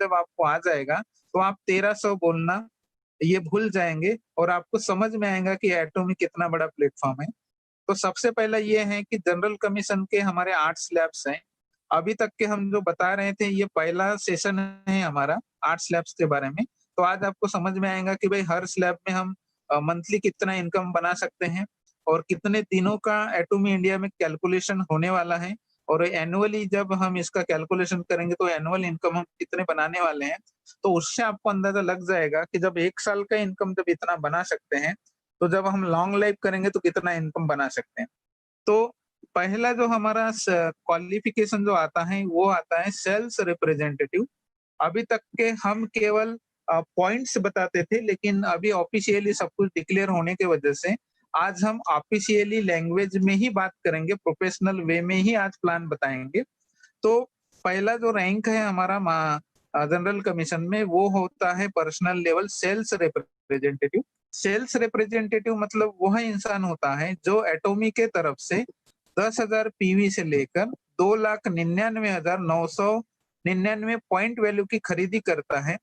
जब आपको आ जाएगा, तो आप 1300 बोलना ये भूल जाएँगे और आपको समझ में आएगा कि एटॉमिक कितना बड़ा प्लेटफ़ॉर्म है। तो सबसे पहला ये है कि जनरल कमीशन के हमारे 8 स्लैब्स हैं। अभी तक के हम जो बता रहे थे ये पहला सेशन है हमारा 8 स्लैब्स के बारे में। तो आज आपको समझ में आएगा कि भाई हर स्लैब में हम मंथली कितना इनकम बना सकते हैं और कितने दिनों का एटॉमी इंडिया में कैलकुलेशन होने वाला है और एनुअली जब हम इसका कैलकुलेशन करेंगे तो एनुअल इनकम हम कितने बनाने वाले हैं। तो उससे आपको अंदाज़ा लग जाएगा कि जब 1 साल का इनकम जब इतना बना सकते हैं, तो जब हम लॉन्ग लाइफ करेंगे तो कितना इनकम बना सकते हैं। तो पहला जो हमारा क्वालिफिकेशन जो आता है वो आता है सेल्स रिप्रेजेंटेटिव। अभी तक के हम केवल पॉइंट्स बताते थे, लेकिन अभी ऑफिशियली सब कुछ डिक्लेयर होने की वजह से आज हम ऑफिशियली लैंग्वेज में ही बात करेंगे, प्रोफेशनल वे में ही आज प्लान बताएंगे। तो पहला जो रैंक है हमारा जनरल कमीशन में वो होता है personal level sales representative. Sales representative मतलब वह इंसान होता है जो एटॉमी के तरफ से 10,000 पीवी से लेकर 2,99,999 पॉइंट वैल्यू की खरीदी करता है।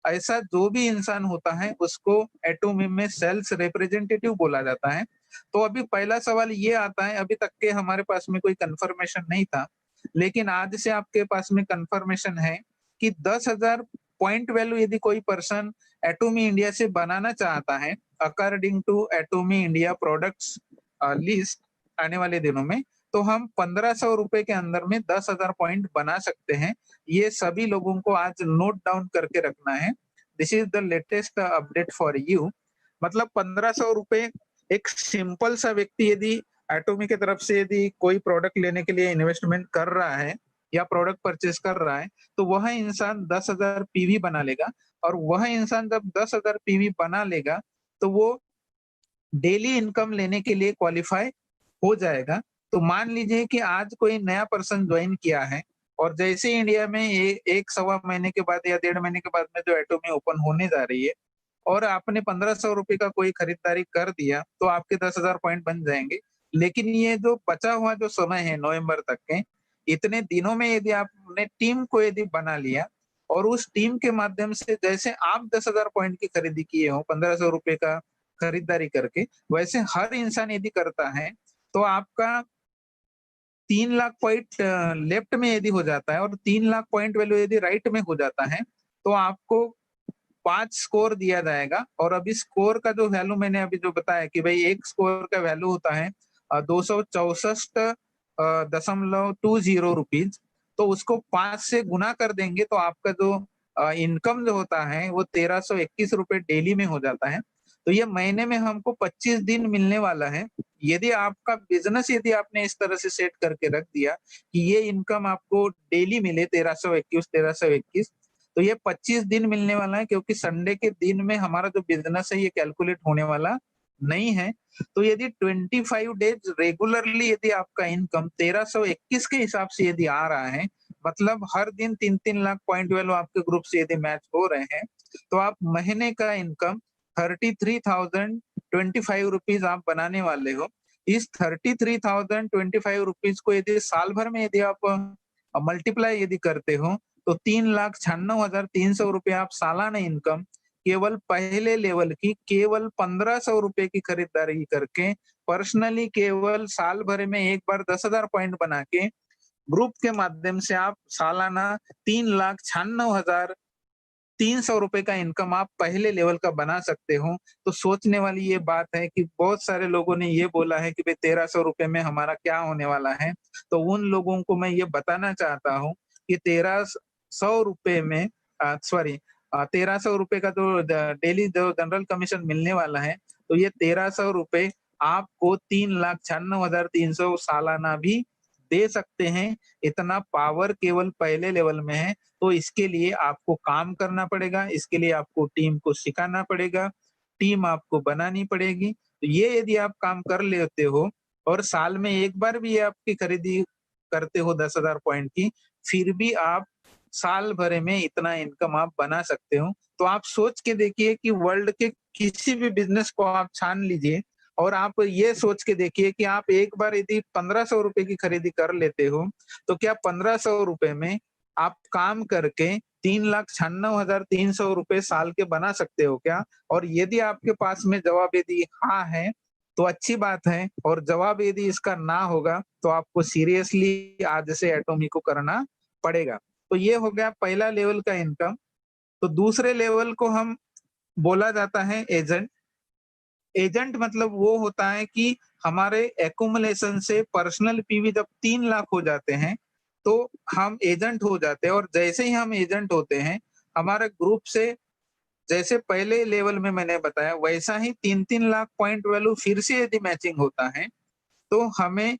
ऐसा जो भी इंसान होता है उसको एटॉमी में सेल्स रिप्रेजेंटेटिव बोला जाता है। तो अभी पहला सवाल ये आता है, अभी तक के हमारे पास में कोई कंफर्मेशन नहीं था, लेकिन आज से आपके पास में कंफर्मेशन है कि 10,000 पॉइंट वैल्यू यदि कोई पर्सन एटॉमी इंडिया से बनाना चाहता है according to Atomy India products list आने वाले दिनों में, तो हम 1500 रुपए के अंदर में 10,000 पॉइंट बना सकते हैं। ये सभी लोगों को आज नोट डाउन करके रखना है। This is the latest update for you. मतलब 1500 रुपए एक सिंपल सा व्यक्ति यदि एटॉमी की तरफ से यदि कोई प्रोडक्ट लेने के लिए इन्वेस्टमेंट कर रहा है या प्रोडक्ट परचेज कर रहा है, तो वह इंसान 10,000 पीवी बना लेगा और वह इंसान जब 10,000 पीवी बना लेगा, तो वो डेली इनकम लेने के लिए क्वालिफाई हो जाएगा। तो मान लीजिए कि आज कोई नया पर्सन ज्वाइन किया है और जैसे ही इंडिया में 1 सवा महीने के बाद या 1.5 महीने के बाद में जो एटॉमी ओपन होने जा रही है और आपने 1500 रुपए का कोई खरीदारी कर दिया, तो आपके 10,000 पॉइंट बन जाएँगे। लेकिन ये जो बचा हुआ जो समय है नवंबर तक के, इतने दिनों में यदि आपने टीम को यदि बना लिया और उस टीम के माध्यम से जैसे आप 10,000 पॉइंट की खरीदी किए हो 1500 रुपए का खरीदारी करके, वैसे हर इंसान यदि करता है, तो आपका 3 लाख पॉइंट लेफ्ट में यदि हो जाता है और 3 लाख पॉइंट वैल्यू यदि राइट में हो जाता है, तो आपको 5 स्कोर दिया जाएगा और अभी स्कोर का जो वैल्यू मैंने अभी जो बताया कि भाई 1 स्कोर का वैल्यू होता है 264 दशमलव 20 रुपीज़। तो उसको 5 से गुना कर देंगे तो आपका जो इनकम जो होता है वो 1321 रुपए डेली में हो जाता है। तो ये महीने में हमको 25 दिन मिलने वाला है। यदि आपका बिज़नेस यदि आपने इस तरह से सेट करके रख दिया कि ये इनकम आपको डेली मिले 1321 तो ये 25 दिन मिलने वाला है, क्योंकि संडे के दिन में हमारा जो बिज़नेस है ये कैलकुलेट होने वाला नहीं है। तो यदि 25 डेज़ रेगुलरली यदि आपका इनकम 1321 के हिसाब से यदि आ रहा है, मतलब हर दिन 3-3 लाख पॉइंट वैल्यू आपके ग्रुप से यदि मैच हो रहे हैं, तो आप महीने का इनकम 33,025 रुपीज़ आप बनाने वाले हो। इस 33,025 रुपीज़ को यदि साल भर में यदि आप मल्टीप्लाई यदि करते हो, तो 3,96,300 रुपए आप सालाना इनकम केवल पहले लेवल की केवल 1,500 रुपए की खरीदारी करके पर्सनली केवल साल भर में एक बार 10,000 पॉइंट बना के ग्रुप के माध्यम से आप सालाना 3,96,300 रुपए का इनकम आप पहले लेवल का बना सकते हो। तो सोचने वाली ये बात है कि बहुत सारे लोगों ने ये बोला है कि भाई 1,300 रुपए में हमारा क्या होने वाला है। तो उन लोगों को मैं ये बताना चाहता हूँ कि 1,300 रुपए में सॉरी 1,300 रुपए का जो डेली जो जनरल कमीशन मिलने वाला है, तो ये 1,300 रुपए आपको 3,96,300 सालाना भी दे सकते हैं। इतना पावर केवल पहले लेवल में है। तो इसके लिए आपको काम करना पड़ेगा, इसके लिए आपको टीम को सिखाना पड़ेगा, टीम आपको बनानी पड़ेगी। तो ये यदि आप काम कर लेते हो और साल में एक बार भी ये आपकी खरीदी करते हो 10,000 पॉइंट की, फिर भी आप साल भर में इतना इनकम आप बना सकते हो। तो आप सोच के देखिए कि वर्ल्ड के किसी भी बिज़नेस को आप छान लीजिए और आप ये सोच के देखिए कि आप एक बार यदि 1,500 रुपए की खरीदी कर लेते हो, तो क्या 1,500 रुपए में आप काम करके 3,96,300 रुपए साल के बना सकते हो क्या? और यदि आपके पास में जवाब यदि हाँ है, तो अच्छी बात है, और जवाब यदि इसका ना होगा, तो आपको सीरियसली आज से एटॉमी को करना पड़ेगा। तो ये हो गया पहला लेवल का इनकम। तो दूसरे लेवल को हम बोला जाता है एजेंट। एजेंट मतलब वो होता है कि हमारे एक्युमुलेशन से पर्सनल पीवी जब 3 लाख हो जाते हैं, तो हम एजेंट हो जाते हैं, और जैसे ही हम एजेंट होते हैं, हमारे ग्रुप से जैसे पहले लेवल में मैंने बताया वैसा ही 3-3 लाख पॉइंट वैल्यू फिर से यदि मैचिंग होता है, तो हमें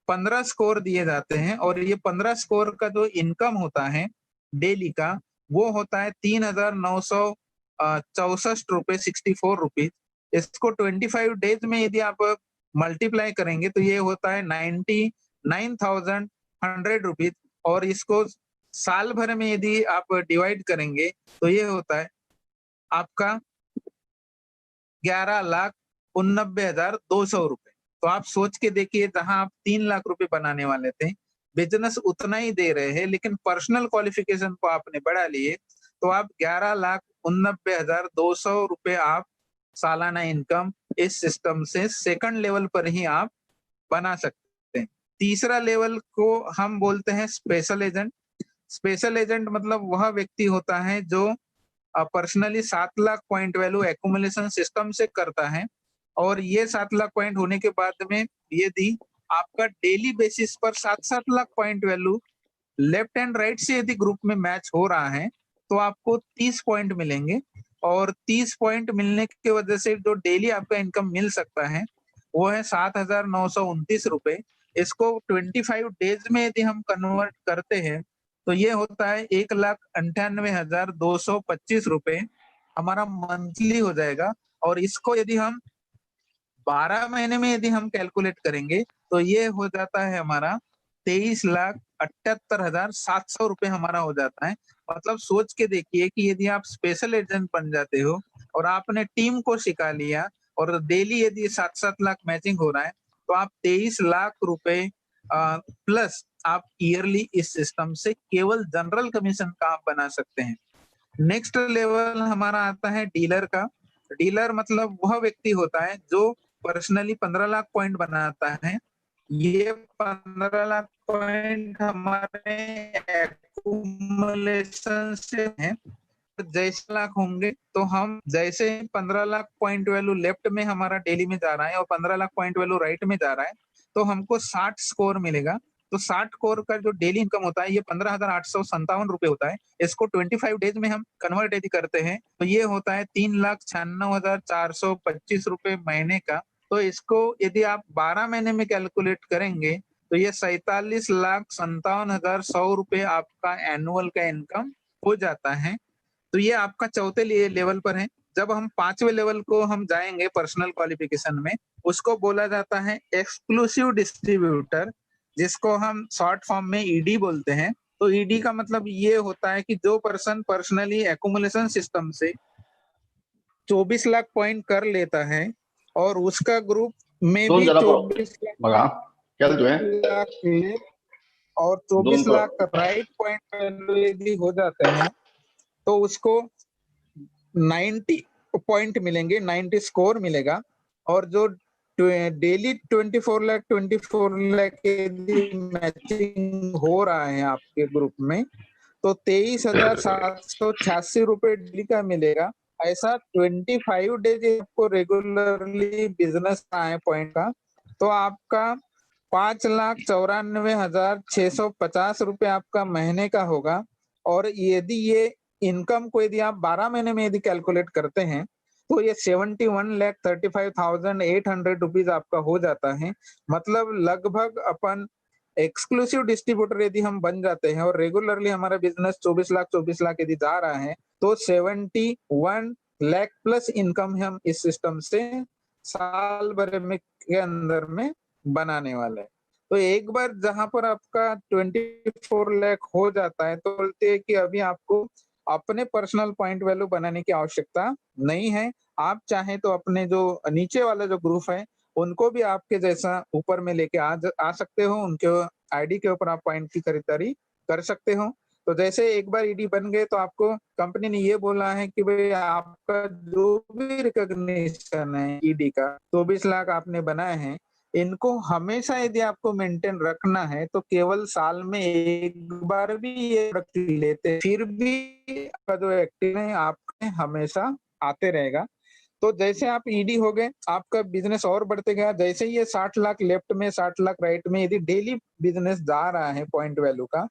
15 स्कोर दिए जाते हैं, और ये 15 स्कोर का जो इनकम होता है डेली का, वो होता है 3,964 रुपीज। इसको 25 डेज में यदि आप मल्टीप्लाई करेंगे तो ये होता है 99,100 रुपीज, और इसको साल भर में यदि आप डिवाइड करेंगे तो ये होता है आपका 11,89,200 रुपए। तो आप सोच के देखिए, जहां आप 3 लाख रुपए बनाने वाले थे, बिजनेस उतना ही दे रहे हैं, लेकिन पर्सनल क्वालिफिकेशन को आपने बढ़ा लिए, तो आप 11,89,200 रुपए आप सालाना इनकम इस सिस्टम से सेकंड लेवल पर ही आप बना सकते हैं। तीसरा लेवल को हम बोलते हैं स्पेशल एजेंट। स्पेशल एजेंट मतलब वह व्यक्ति होता है जो personally 7 lakh point value accumulation system से करता है, और ये 7 लाख पॉइंट होने के बाद में यदि आपका डेली बेसिस पर 7-7 lakh point value left and right से यदि ग्रुप में मैच हो रहा है, तो आपको 30 पॉइंट मिलेंगे, और 30 पॉइंट मिलने की वजह से जो डेली आपका इनकम मिल सकता है, वो है 7,929 रुपए। इसको 25 डेज में यदि हम कन्वर्ट करते हैं, तो ये होता है 1,98,225 रुपए हमारा मंथली हो जाएगा। और इसको यदि हम 12 महीने में यदि हम कैलकुलेट करेंगे, तो ये हो जाता है हमारा 23,78,700 रुपए हमारा हो जाता है। मतलब सोच के देखिए कि यदि आप स्पेशल एजेंट बन जाते हो, और आपने टीम को सिखा लिया, और डेली यदि 7-7 लाख मैचिंग हो रहा है, तो आप 23 लाख रुपए प्लस आप ईयरली इस सिस्टम से केवल जनरल कमीशन का आप बना सकते हैं। नेक्स्ट लेवल हमारा आता है डीलर का। डीलर मतलब वह व्यक्ति होता है जो पर्सनली 15 लाख पॉइंट बनाता है। ये 15 लाख पॉइंट हमारे एक्युमुलेशन से है। जैसे लाख होंगे, तो हम जैसे 15 लाख पॉइंट वैल्यू लेफ्ट में हमारा डेली में जा रहा है, और 15 लाख पॉइंट वैल्यू राइट में जा रहा है, तो हमको 60 स्कोर मिलेगा। तो 60 स्कोर का जो डेली इनकम होता है, ये 15,857 रुपए होता है। इसको 25 डेज में हम कन्वर्ट यदि करते हैं, तो ये होता है 3,96,425 रुपए महीने का। तो इसको यदि आप 12 महीने में कैलकुलेट करेंगे, तो ये 47,57,100 रुपए आपका एनुअल का इनकम हो जाता है। तो ये आपका चौथे लेवल पर है। जब हम 5वें लेवल को हम जाएँगे पर्सनल क्वालिफिकेशन में, उसको बोला जाता है एक्सक्लूसिव डिस्ट्रीब्यूटर, जिसको हम शॉर्ट फॉर्म में ईडी बोलते हैं। तो ईडी का मतलब ये होता है कि जो पर्सन पर्सनली एक्युमुलेशन सिस्टम से 24 लाख पॉइंट कर लेता है, और उसका ग्रुप में दोन भी जरा 24 बघा क्या जो है लाख लेफ्ट और 24 दोन लाख राइट पॉइंट वैल्यू यदि हो जाते हैं, तो उसको 90 पॉइंट मिलेंगे, 90 स्कोर मिलेगा। और जो डेली 24 लाख यदि मैचिंग हो रहा है आपके ग्रुप में, तो 23,786 रुपए डेली का मिलेगा। ऐसा 25 डेज आपको रेगुलरली बिजनेस का है पॉइंट का, तो आपका 5,94,650 रुपए आपका महीने का होगा। और यदि ये इनकम को यदि आप 12 महीने में यदि कैलकुलेट करते हैं, तो ये 71,35,800 रुपीज आपका हो जाता है। मतलब लगभग अपन एक्सक्लूसिव डिस्ट्रीब्यूटर यदि हम बन जाते हैं, और रेगुलरली हमारा बिजनेस 24 लाख यदि जा रहा है, तो 71 लाख प्लस इनकम हम इस सिस्टम से साल भर में के अंदर में बनाने वाले हैं। तो एक बार जहां पर आपका 24 लाख हो जाता है, तो बोलते हैं कि अभी आपको अपने पर्सनल पॉइंट वैल्यू बनाने की आवश्यकता नहीं है। आप चाहें तो अपने जो नीचे वाला जो ग्रुप है, उनको भी आपके जैसा ऊपर में लेके आ सकते हो। उनके आईडी के ऊपर आप पॉइंट की खरीदारी कर सकते हो। तो जैसे एक बार ईडी बन गए तो आपको कंपनी ने ये बोला है कि भाई आपका जो भी रिकॉग्निशन है ईडी का 24 लाख आपने बनाए हैं, इनको हमेशा यदि आपको मेंटेन रखना है तो केवल साल में एक बार भी ये रख लेते, फिर भी आपका जो एक्टिव है आपके हमेशा आते रहेगा। तो जैसे आप ईडी हो गए, आपका बिज़नेस और बढ़ते गया, जैसे ही ये 60 लाख लेफ्ट में 60 लाख राइट में यदि डेली बिज़नेस जा रहा है पॉइंट वैल्यू का,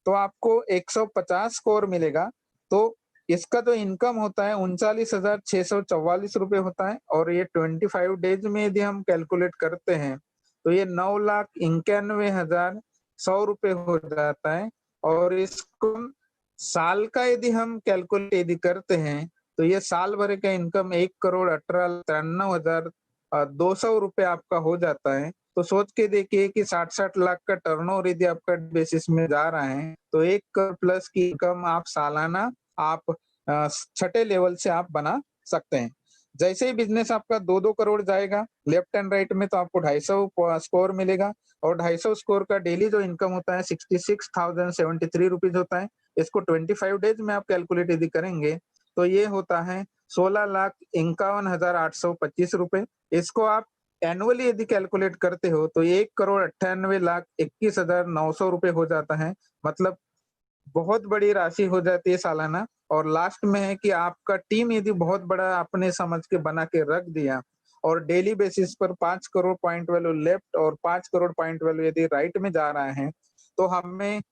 तो आपको 150 स्कोर मिलेगा। तो इसका जो इनकम होता है 39,644 रुपए होता है और ये 25 डेज में यदि हम कैलकुलेट करते हैं, तो ये 9,91,100 रुपए हो जाता है और इसको साल का यदि हम कैलकुलेट यदि करते हैं, तो ये साल भर का इनकम 1,18,93,200 रुपए आपका हो जाता है। तो सोच के देखिए कि 60-60 लाख का टर्नओवर यदि आपका बेसिस में जा रहा है, तो 1 करोड़ प्लस की इनकम आप सालाना आप छठे लेवल से आप बना सकते हैं। जैसे ही बिज़नेस आपका 2-2 करोड़ जाएगा, लेफ्ट एंड राइट में तो आपको 250 स्कोर मिलेगा और 250 स्कोर का डेली जो इनकम होता है 66,073 रुपीज़ होता है। इसको 25 डेज में आप कैलकुलेट यदि करेंगे, तो ये होता है 16,51,825 रुपए। इसको आप एनुअली यदि कैलकुलेट करते हो तो 1,98,21,900 रुपए हो जाता है। मतलब बहुत बड़ी राशि हो जाती है सालाना और लास्ट में है कि आपका टीम यदि बहुत बड़ा आपने समझ के बना के रख दिया और डेली बेसिस पर 5 करोड़ पॉइंट वैल्यू लेफ्ट और 5 करोड़ पॉइंट वैल्यू यदि राइट में जा रहा है, तो हमें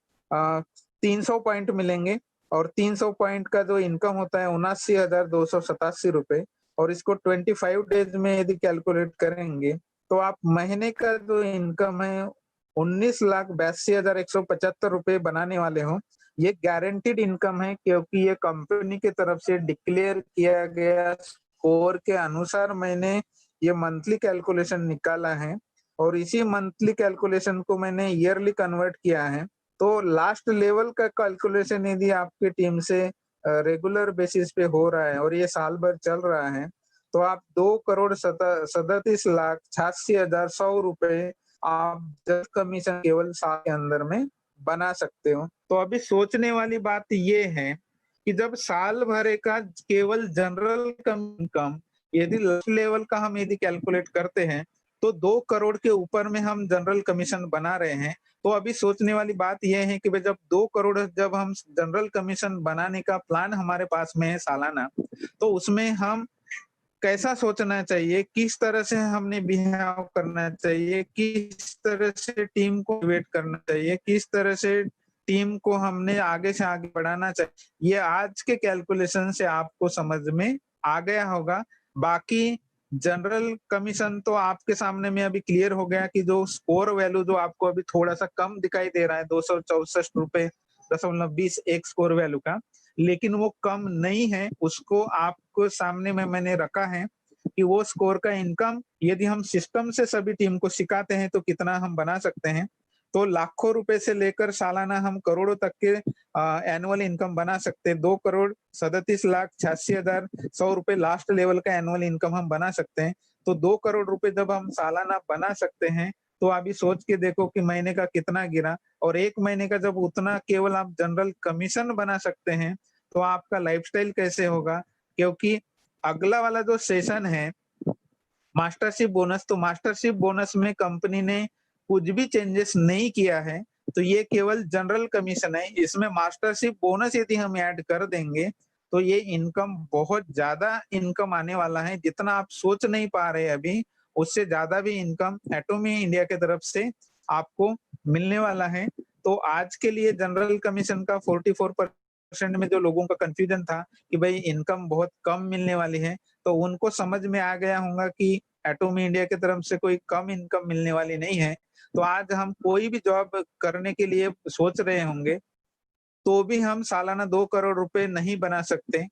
300 पॉइंट मिलेंगे और 300 पॉइंट का जो इनकम होता है 79,287 रुपए और इसको 25 डेज में यदि कैलकुलेट करेंगे, तो आप महीने का जो इनकम है 19,82,175 रुपए बनाने वाले हो। ये गारंटीड इनकम है क्योंकि ये कंपनी की तरफ से डिक्लेयर किया गया स्कोर के अनुसार मैंने ये मंथली कैलकुलेशन निकाला है और इसी मंथली कैलकुलेशन को मैंने ईयरली कन्वर्ट किया है। तो लास्ट लेवल का कैलकुलेशन यदि आपकी टीम से रेगुलर बेसिस पे हो रहा है और ये साल भर चल रहा है, तो आप 2,37,86,100 रुपए आप जस्ट कमीशन केवल साल के अंदर में बना सकते हो। तो अभी सोचने वाली बात ये है कि जब साल भर का केवल जनरल इनकम यदि लेवल का हम यदि कैलकुलेट करते हैं, तो 2 करोड़ के ऊपर में हम जनरल कमीशन बना रहे हैं। तो अभी सोचने वाली बात ये है कि भाई जब 2 करोड़ जब हम जनरल कमीशन बनाने का प्लान हमारे पास में है सालाना, तो उसमें हम कैसा सोचना चाहिए, किस तरह से हमने बिहेव करना चाहिए, किस तरह से टीम को मोटिवेट करना चाहिए, किस तरह से टीम को हमने आगे से आगे बढ़ाना चाहिए, ये आज के कैलकुलेशन से आपको समझ में आ गया होगा। बाकी जनरल कमीशन तो आपके सामने में अभी क्लियर हो गया कि जो स्कोर वैल्यू जो आपको अभी थोड़ा-सा कम दिखाई दे रहा है 264 रुपए दशमलव 20 एक स्कोर वैल्यू का, लेकिन वो कम नहीं है, उसको आपको सामने में मैंने रखा है कि वो स्कोर का इनकम यदि हम सिस्टम से सभी टीम को सिखाते हैं तो कितना हम बना सकते हैं। तो लाखों रुपए से लेकर सालाना हम करोड़ों तक के एनुअल इनकम बना सकते हैं। 2 करोड़ 37,86,100 रुपए लास्ट लेवल का एनुअल इनकम हम बना सकते हैं। तो 2 करोड़ रुपए जब हम सालाना बना सकते हैं, तो अभी सोच के देखो कि महीने का कितना गिरा और 1 महीने का जब उतना केवल आप जनरल कमीशन बना सकते हैं, तो आपका लाइफ़स्टाइल कैसे होगा? क्योंकि अगला वाला जो सेशन है मास्टरशिप बोनस, तो मास्टरशिप बोनस में कंपनी ने कुछ भी चेंजेस नहीं किया है, तो ये केवल जनरल कमीशन है। इसमें मास्टरशिप बोनस यदि हम ऐड कर देंगे, तो ये इनकम बहुत ज़्यादा इनकम आने वाला है, जितना आप सोच नहीं पा रहे अभी, उससे ज़्यादा भी इनकम एटॉमी इंडिया की तरफ से आपको मिलने वाला है। तो आज के लिए जनरल कमीशन का 44% में जो लोगों का कन्फ्यूजन था कि भई इनकम बहुत कम मिलने वाली है, तो उनको समझ में आ गया होगा कि एटॉमी इंडिया की तरफ से कोई कम इनकम मिलने वाली नहीं है। तो आज हम कोई भी जॉब करने के लिए सोच रहे होंगे, तो भी हम सालाना 2 करोड़ रुपए नहीं बना सकते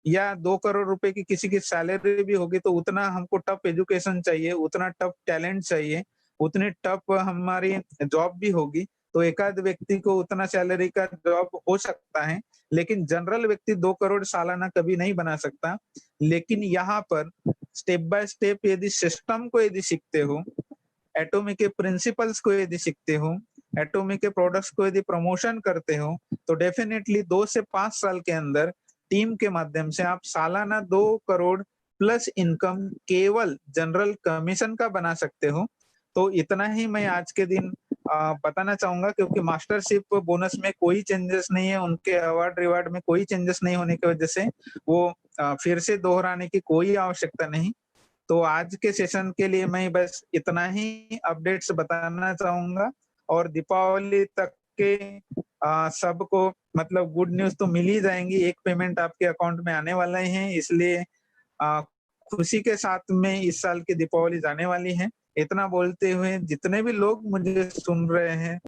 या 2 करोड़ रुपए की किसी की सैलरी भी होगी तो उतना हमको टफ एजुकेशन चाहिए, उतना टफ टैलेंट चाहिए, उतनी टफ हमारी जॉब भी होगी। तो एकाध व्यक्ति को उतना सैलरी का जॉब हो सकता है, लेकिन जनरल व्यक्ति 2 करोड़ सालाना कभी नहीं बना सकता। लेकिन यहाँ पर स्टेप बाय स्टेप यदि सिस्टम को यदि सीखते हो, एटॉमी के प्रिंसिपल्स को यदि सीखते हो, एटॉमिक के प्रोडक्ट्स को यदि प्रमोशन करते हो, तो डेफिनिटली 2 से 5 साल के अंदर टीम के माध्यम से आप सालाना 2 करोड़ प्लस इनकम केवल जनरल कमीशन का बना सकते हो। तो इतना ही मैं आज के दिन बताना चाहूँगा, क्योंकि मास्टरशिप बोनस में कोई चेंजेस नहीं है, उनके अवार्ड-रिवार्ड में कोई चेंजेस नहीं होने की वजह से वो फिर से दोहराने की कोई आवश्यकता नहीं। तो आज के सेशन के लिए मैं बस इतना ही अपडेट्स बताना चाहूँगा, और दीपावली तक के सबको मतलब गुड न्यूज़ तो मिल ही जाएँगी, एक पेमेंट आपके अकाउंट में आने वाला ही है, इसलिए अ, खुशी के साथ में इस साल की दीपावली जाने वाली है। इतना बोलते हुए जितने भी लोग मुझे सुन रहे हैं